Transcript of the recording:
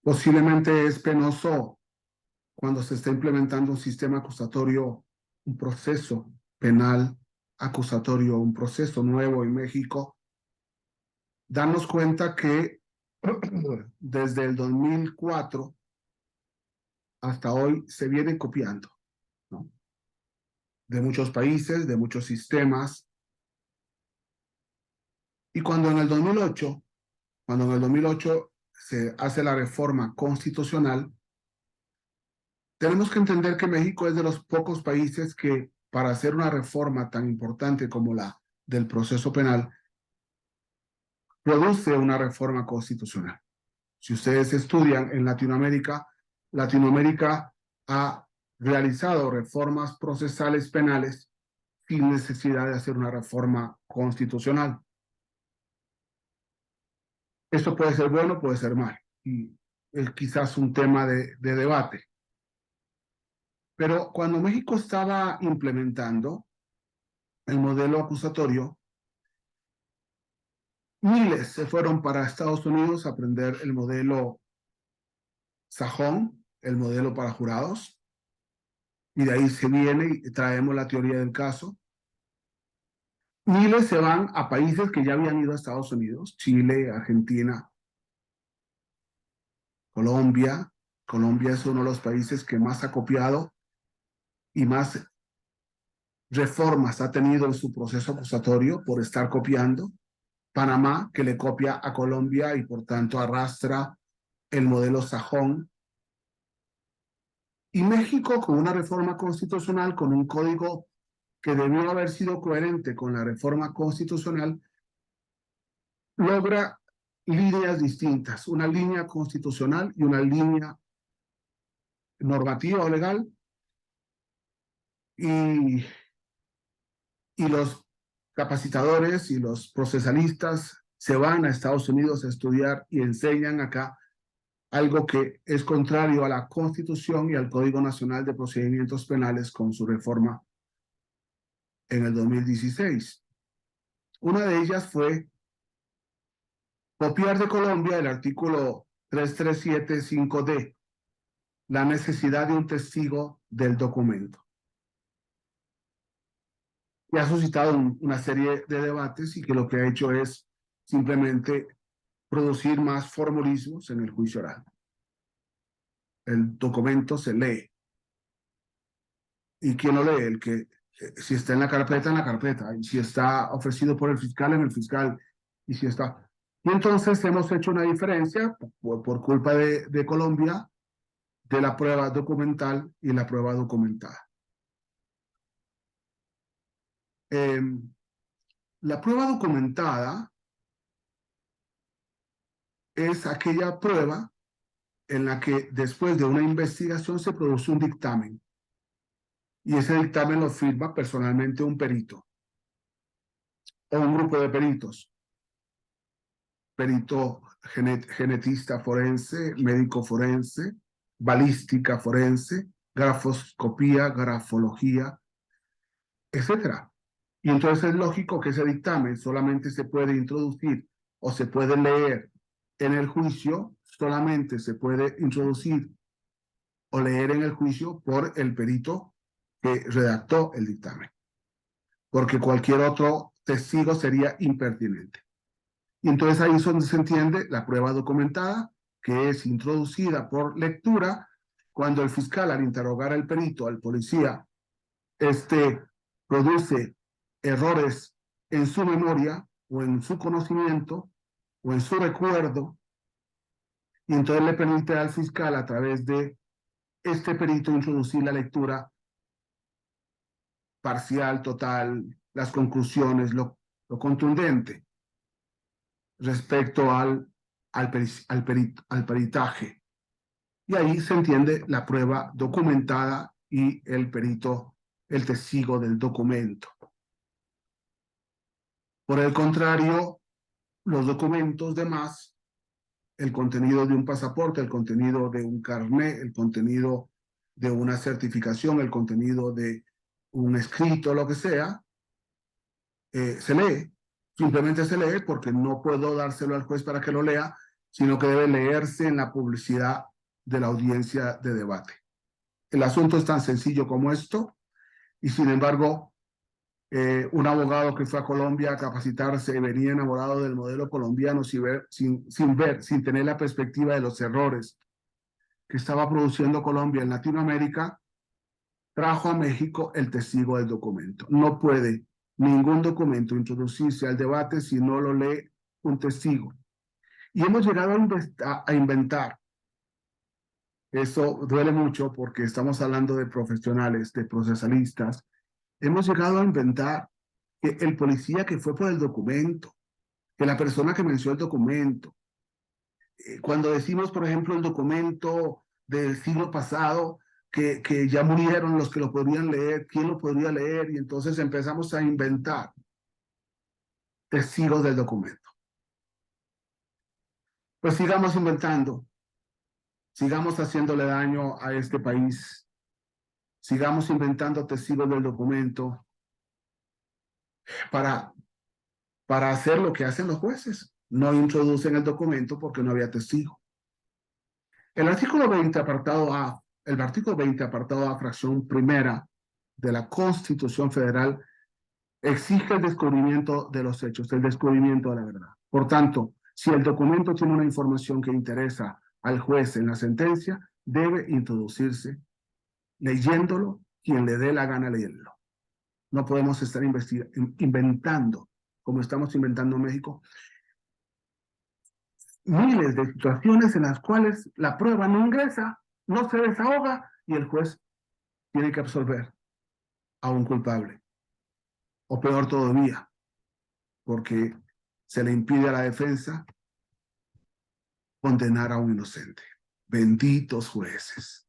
Posiblemente es penoso cuando se está implementando un sistema acusatorio, un proceso penal acusatorio, un proceso nuevo en México, darnos cuenta que desde el 2004 hasta hoy se viene copiando, ¿no? De muchos países, de muchos sistemas. Y cuando en el 2008 se hace la reforma constitucional, tenemos que entender que México es de los pocos países que para hacer una reforma tan importante como la del proceso penal, produce una reforma constitucional. Si ustedes estudian en Latinoamérica, Latinoamérica ha realizado reformas procesales penales sin necesidad de hacer una reforma constitucional. Esto puede ser bueno, puede ser mal, y es quizás un tema de debate. Pero cuando México estaba implementando el modelo acusatorio, miles se fueron para Estados Unidos a aprender el modelo sajón, el modelo para jurados, y de ahí se viene y traemos la teoría del caso. Miles se van a países que ya habían ido a Estados Unidos, Chile, Argentina, Colombia. Colombia es uno de los países que más ha copiado y más reformas ha tenido en su proceso acusatorio por estar copiando. Panamá, que le copia a Colombia y por tanto arrastra el modelo sajón. Y México, con una reforma constitucional, con un código que debió haber sido coherente con la reforma constitucional, logra líneas distintas, una línea constitucional y una línea normativa o legal, y, y los capacitadores y los procesalistas se van a Estados Unidos a estudiar y enseñan acá algo que es contrario a la Constitución y al Código Nacional de Procedimientos Penales con su reforma en el 2016. Una de ellas fue copiar de Colombia el artículo 3375D, la necesidad de un testigo del documento. Y ha suscitado una serie de debates y que lo que ha hecho es simplemente producir más formalismos en el juicio oral. El documento se lee. ¿Y quién lo lee? El que, si está en la carpeta, en la carpeta. Y si está ofrecido por el fiscal, en el fiscal. Y si está... Y entonces hemos hecho una diferencia por culpa de Colombia de la prueba documental y la prueba documentada. La prueba documentada es aquella prueba en la que después de una investigación se produce un dictamen y ese dictamen lo firma personalmente un perito o un grupo de peritos, perito genetista forense, médico forense, balística forense, grafoscopía, grafología, etcétera. Y entonces es lógico que ese dictamen solamente se puede introducir o se puede leer en el juicio, solamente se puede introducir o leer en el juicio por el perito que redactó el dictamen, porque cualquier otro testigo sería impertinente. Y entonces ahí es donde se entiende la prueba documentada, que es introducida por lectura cuando el fiscal, al interrogar al perito, al policía, produce errores en su memoria o en su conocimiento o en su recuerdo, y entonces le permite al fiscal a través de este perito introducir la lectura parcial, total, las conclusiones, lo contundente respecto al peritaje. Y ahí se entiende la prueba documentada y el perito, el testigo del documento. Por el contrario, los documentos demás, el contenido de un pasaporte, el contenido de un carnet, el contenido de una certificación, el contenido de un escrito, lo que sea, se lee. Simplemente se lee porque no puedo dárselo al juez para que lo lea sino que debe leerse en la publicidad de la audiencia de debate. El asunto es tan sencillo como esto, y sin embargo, un abogado que fue a Colombia a capacitarse venía enamorado del modelo colombiano sin tener la perspectiva de los errores que estaba produciendo Colombia en Latinoamérica, trajo a México el testigo del documento. No puede ningún documento introducirse al debate si no lo lee un testigo. Y hemos llegado a inventar. Eso duele mucho porque estamos hablando de profesionales, de procesalistas. Hemos llegado a inventar que el policía que fue por el documento, que la persona que mencionó el documento, cuando decimos, por ejemplo, el documento del siglo pasado, que ya murieron los que lo podrían leer, ¿quién lo podría leer? Y entonces empezamos a inventar testigos del documento. Pues sigamos inventando, sigamos haciéndole daño a este país, sigamos inventando testigos del documento para, para hacer lo que hacen los jueces. No introducen el documento porque no había testigo. El artículo 20, apartado A, fracción primera de la Constitución Federal exige el descubrimiento de los hechos, el descubrimiento de la verdad. Por tanto, si el documento tiene una información que interesa al juez en la sentencia, debe introducirse leyéndolo quien le dé la gana leerlo. No podemos estar inventando, como estamos inventando en México, miles de situaciones en las cuales la prueba no ingresa, no se desahoga y el juez tiene que absolver a un culpable. O peor todavía, porque se le impide a la defensa condenar a un inocente. Benditos jueces.